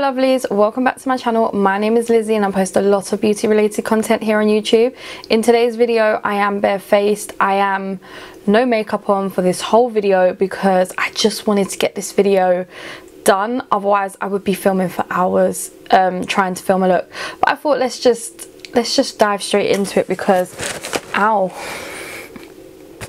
lovelies, welcome back to my channel. My name is Lizzie and I post a lot of beauty related content here on YouTube. In today's video I am barefaced. I am no makeup on for this whole video because I just wanted to get this video done, otherwise I would be filming for hours trying to film a look. But I thought let's just dive straight into it because ow,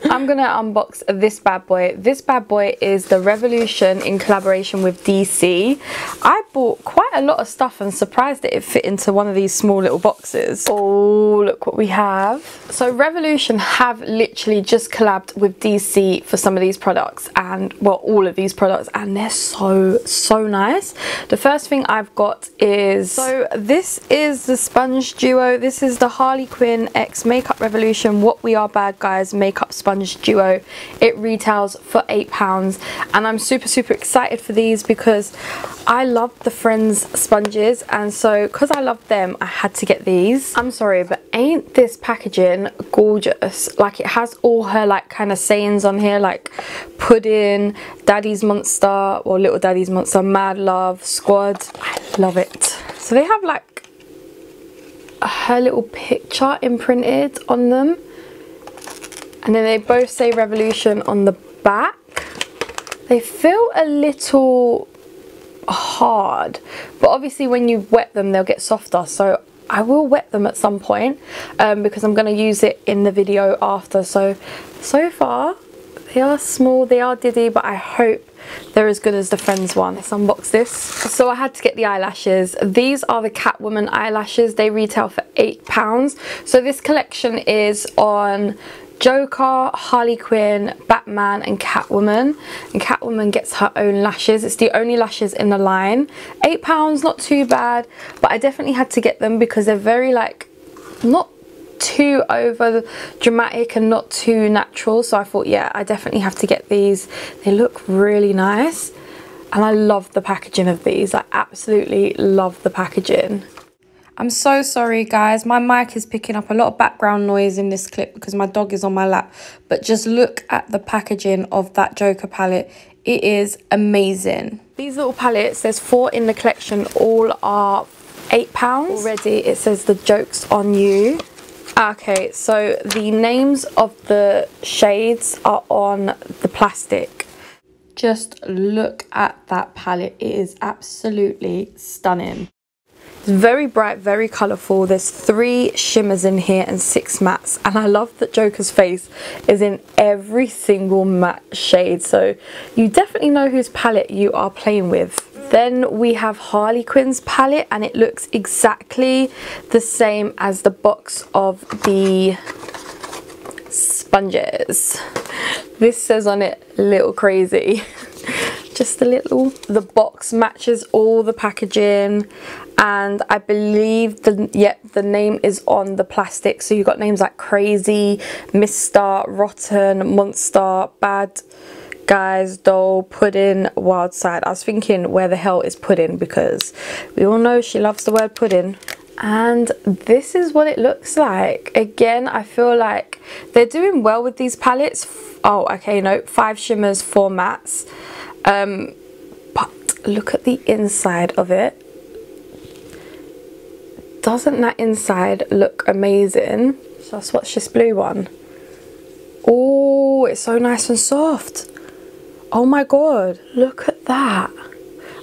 I'm gonna unbox this bad boy. This bad boy is the Revolution in collaboration with DC. I bought quite a lot of stuff and surprised that it fit into one of these small little boxes. Oh, look what we have. So Revolution have literally just collabed with DC for some of these products, and well, all of these products, and they're so nice. The first thing I've got is, so this is the sponge duo. This is the Harley Quinn x Makeup Revolution What We Are Bad Guys makeup sponge duo. It retails for £8 and I'm super excited for these because I love the Friends sponges, and so because I love them I had to get these. I'm sorry, but ain't this packaging gorgeous? Like, it has all her like kind of sayings on here, like Pudding, Daddy's Monster or Little Daddy's Monster, Mad Love, Squad. I love it. So they have like her little picture imprinted on them, and then they both say Revolution on the back. They feel a little hard, but obviously when you wet them they'll get softer, so I will wet them at some point because I'm going to use it in the video after. So far they are small, they are diddy, but I hope they're as good as the Friends one. Let's unbox this. So I had to get the eyelashes. These are the Catwoman eyelashes. They retail for £8. So this collection is on Joker, Harley Quinn, Batman and Catwoman. And Catwoman gets her own lashes. It's the only lashes in the line. £8, not too bad, but I definitely had to get them because they're very like, not too over dramatic and not too natural. So I thought, yeah, I definitely have to get these. They look really nice and I love the packaging of these. I absolutely love the packaging. I'm so sorry guys, my mic is picking up a lot of background noise in this clip because my dog is on my lap, but just look at the packaging of that Joker palette. It is amazing. These little palettes, there's 4 in the collection, all are £8. Already it says the joke's on you. Okay, so the names of the shades are on the plastic. Just look at that palette, it is absolutely stunning. It's very bright, very colourful. There's 3 shimmers in here and 6 mattes, and I love that Joker's face is in every single matte shade, so you definitely know whose palette you are playing with. Then we have Harley Quinn's palette, and it looks exactly the same as the box of the sponges. This says on it Little Crazy. Just a little. The box matches all the packaging, and I believe the name is on the plastic. So you've got names like Crazy, Mr, Rotten, Monster, Bad Guys, Doll, Pudding, Wild Side. I was thinking, where the hell is Pudding, because we all know she loves the word pudding. And this is what it looks like. Again, I feel like they're doing well with these palettes. Oh, okay, no, 5 shimmers, 4 mattes. But look at the inside of it. Doesn't that inside look amazing? So I'll swatch this blue one. Oh, it's so nice and soft. Oh my god, look at that.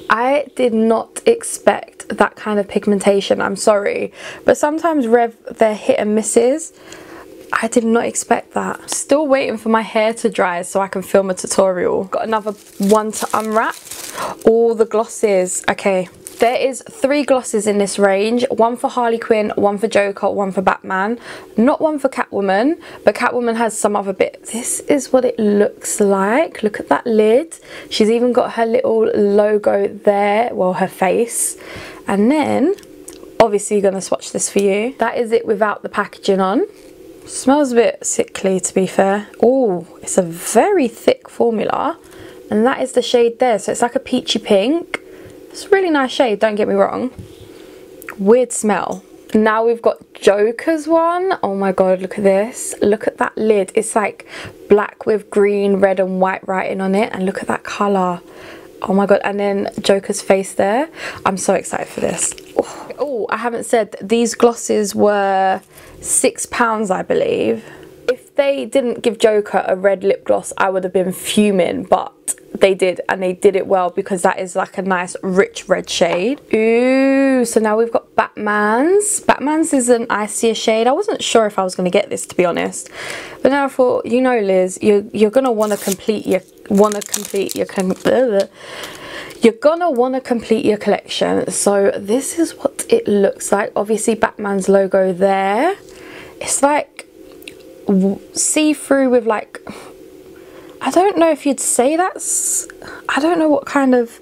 I did not expect that kind of pigmentation, I'm sorry, but sometimes they're hit and misses. I did not expect that. Still waiting for my hair to dry so I can film a tutorial. Got another one to unwrap. All the glosses. Okay, there is 3 glosses in this range. 1 for Harley Quinn, 1 for Joker, 1 for Batman. Not 1 for Catwoman, but Catwoman has some other bits. This is what it looks like. Look at that lid. She's even got her little logo there, well, her face. And then, obviously you're gonna swatch this for you. That is it without the packaging on. Smells a bit sickly, to be fair. Oh, it's a very thick formula, and that is the shade there. So it's like a peachy pink. It's a really nice shade, don't get me wrong. Weird smell. Now we've got Joker's one. Oh my god, look at this. Look at that lid. It's like black with green, red and white writing on it, and look at that colour. Oh my god, and then Joker's face there. I'm so excited for this. Oh, I haven't said, these glosses were £6, I believe. If they didn't give Joker a red lip gloss, I would have been fuming, but they did, and they did it well, because that is like a nice rich red shade. Ooh, so now we've got Batman's. Batman's is an icier shade. I wasn't sure if I was going to get this, to be honest, but now I thought, you know, Liz, you're gonna want to complete your collection. So this is what it looks like. Obviously Batman's logo there. It's like see-through with like, I don't know if you'd say that's, I don't know what kind of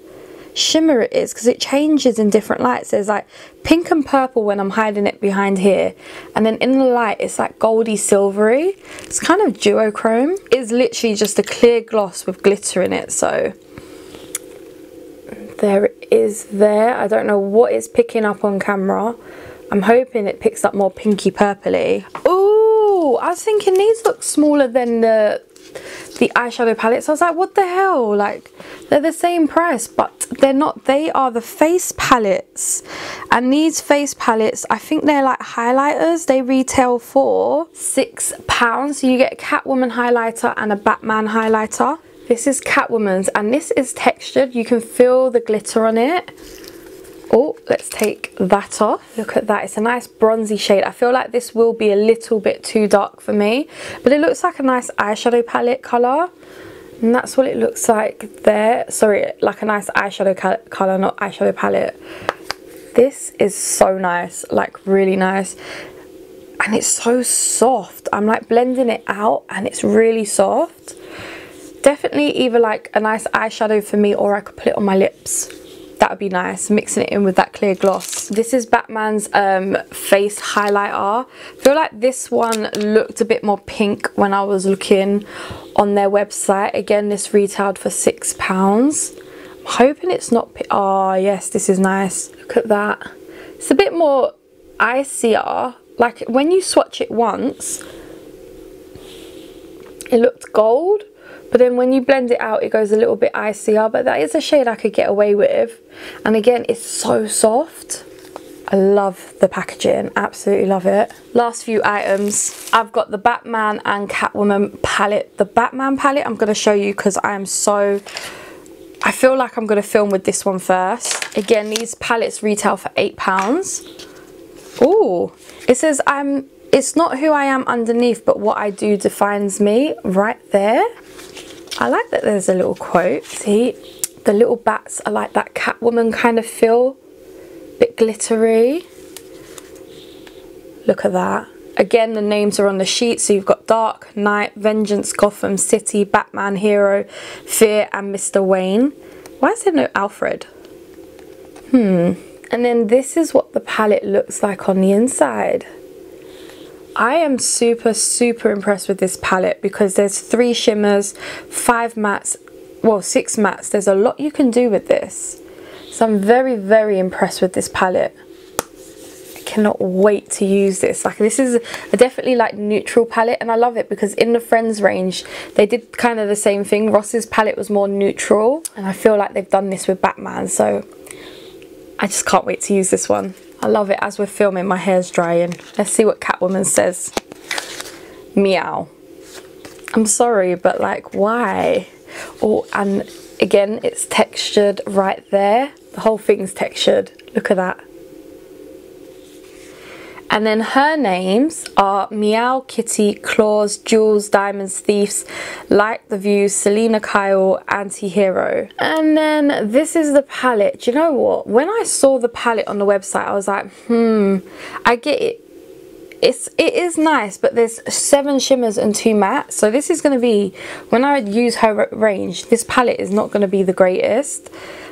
shimmer it is, because it changes in different lights. There's like pink and purple when I'm hiding it behind here, and then in the light it's like goldy silvery. It's kind of duochrome. It's literally just a clear gloss with glitter in it. So there it is there. I don't know what it's picking up on camera. I'm hoping it picks up more pinky purpley. Ooh, I was thinking these look smaller than the eyeshadow palettes. I was like, what the hell, like they're the same price, but they're not. They are the face palettes, and these face palettes, I think they're like highlighters. They retail for £6, so you get a Catwoman highlighter and a Batman highlighter. This is Catwoman's, and this is textured. You can feel the glitter on it. Oh, let's take that off. Look at that. It's a nice bronzy shade. I feel like this will be a little bit too dark for me, but it looks like a nice eyeshadow palette colour. And that's what it looks like there. Sorry, like a nice eyeshadow colour, not eyeshadow palette. This is so nice, like really nice. And it's so soft. I'm like blending it out and it's really soft. Definitely either like a nice eyeshadow for me, or I could put it on my lips. That would be nice, mixing it in with that clear gloss. This is Batman's face highlighter. I feel like this one looked a bit more pink when I was looking on their website. Again, this retailed for £6. I'm hoping it's not oh yes, this is nice. Look at that. It's a bit more icier. Like when you swatch it once, it looked gold, but then when you blend it out, it goes a little bit icier. But that is a shade I could get away with. And again, it's so soft. I love the packaging, absolutely love it. Last few items, I've got the Batman and Catwoman palette. The Batman palette I'm going to show you because I feel like I'm going to film with this one first. Again, these palettes retail for £8. Ooh, it says it's not who I am underneath, but what I do defines me, right there. I like that there's a little quote. See, the little bats are like that Catwoman kind of feel, bit glittery. Look at that. Again, the names are on the sheet, so you've got Dark Knight, Vengeance, Gotham City, Batman, Hero, Fear, and Mr. Wayne. Why is there no Alfred? And then this is what the palette looks like on the inside. I am super impressed with this palette because there's 3 shimmers, 5 mattes, well 6 mattes. There's a lot you can do with this. So I'm very impressed with this palette. I cannot wait to use this. Like, this is a definitely like neutral palette, and I love it because in the Friends range they did kind of the same thing. Ross's palette was more neutral, and I feel like they've done this with Batman, so I just can't wait to use this one. I love it. As we're filming, my hair's drying. Let's see what Catwoman says. Meow. I'm sorry, but like, why? Oh, and again, it's textured right there. The whole thing's textured. Look at that. And then her names are Meow, Kitty, Claws, Jules, Diamonds, Thieves, Like the View, Selena Kyle, Anti-Hero. And then this is the palette. Do you know what? When I saw the palette on the website, I was like, I get it. It is nice, but there's 7 shimmers and 2 mattes. So this is going to be, when I use her range, this palette is not going to be the greatest.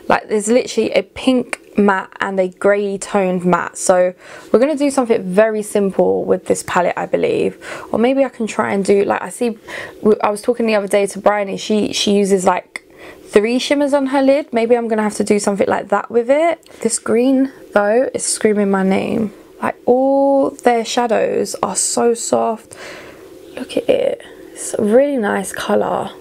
Like, there's literally a pink matte and a grey toned matte, so we're going to do something very simple with this palette, I believe. Or maybe I can try and do, like, I was talking the other day to Bryony, she uses like 3 shimmers on her lid. Maybe I'm going to have to do something like that with it. This green though is screaming my name. Like, all their shadows are so soft. Look at it. It's a really nice colour.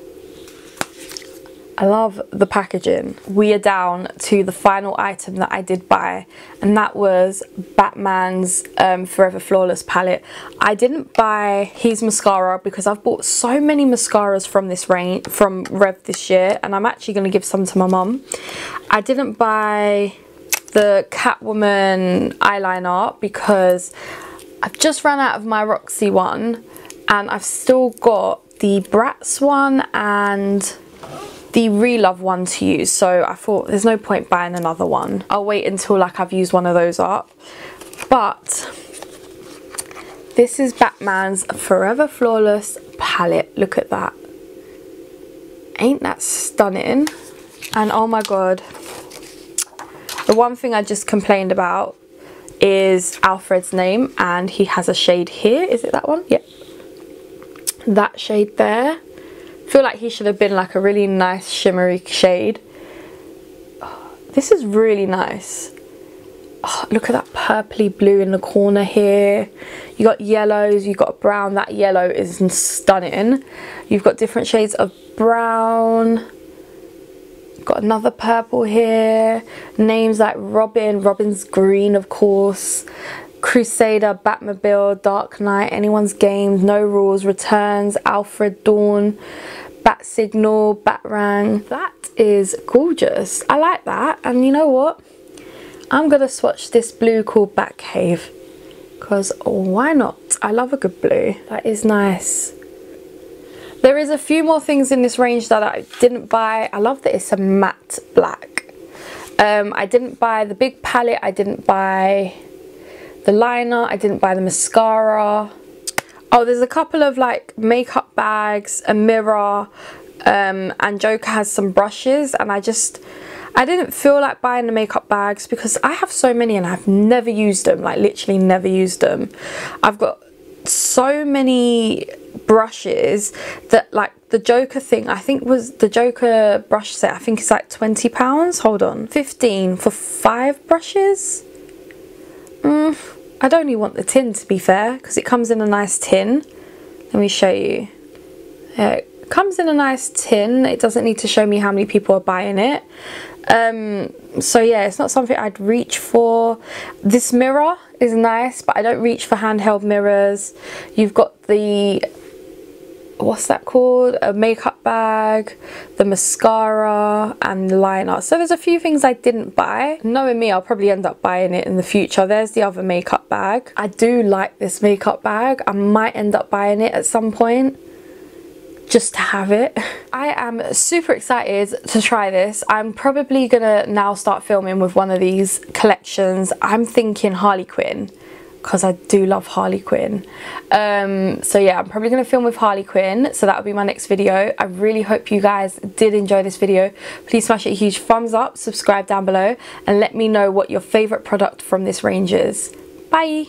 I love the packaging. We are down to the final item that I did buy, and that was Batman's Forever Flawless palette. I didn't buy his mascara because I've bought so many mascaras from this range, from Rev this year, and I'm actually going to give some to my mum. I didn't buy the Catwoman eyeliner because I've just run out of my Roxy one, and I've still got the Bratz one and the Relove one to use, so I thought there's no point buying another one. I'll wait until like I've used one of those up. But this is Batman's Forever Flawless palette. Look at that. Ain't that stunning? And oh my god, the one thing I just complained about is Alfred's name, and he has a shade here. Is it that one? Yep. That shade there. I feel like he should have been like a really nice shimmery shade. Oh, this is really nice. Oh, look at that purpley blue in the corner here. You got yellows, you got brown. That yellow is stunning. You've got different shades of brown. Got another purple here. Names like Robin, Robin's green of course, Crusader, Batmobile, Dark Knight, Anyone's Game, No Rules, Returns, Alfred, Dawn, Bat Signal, Batarang. That is gorgeous. I like that. And you know what? I'm gonna swatch this blue called Batcave because why not? I love a good blue. That is nice. There is a few more things in this range that I didn't buy. I love that it's a matte black. I didn't buy the big palette. I didn't buy the liner. I didn't buy the mascara. Oh, there's a couple of like makeup bags, a mirror, and Joker has some brushes, and I didn't feel like buying the makeup bags because I have so many and I've never used them, like literally never used them. I've got so many brushes that like the Joker thing, I think was the Joker brush set, I think it's like £20. Hold on, 15 for 5 brushes. I'd only want the tin to be fair because it comes in a nice tin. Let me show you. It comes in a nice tin. It doesn't need to show me how many people are buying it. So yeah, it's not something I'd reach for. This mirror is nice, but I don't reach for handheld mirrors. You've got the, what's that called, a makeup bag, the mascara and the liner. So there's a few things I didn't buy. Knowing me, I'll probably end up buying it in the future. There's the other makeup bag. I do like this makeup bag. I might end up buying it at some point just to have it. I am super excited to try this. I'm probably gonna now start filming with one of these collections. I'm thinking Harley Quinn because I do love Harley Quinn. So yeah, I'm probably gonna film with Harley Quinn, so that'll be my next video. I really hope you guys did enjoy this video. Please smash it a huge thumbs up, subscribe down below, and let me know what your favorite product from this range is. Bye.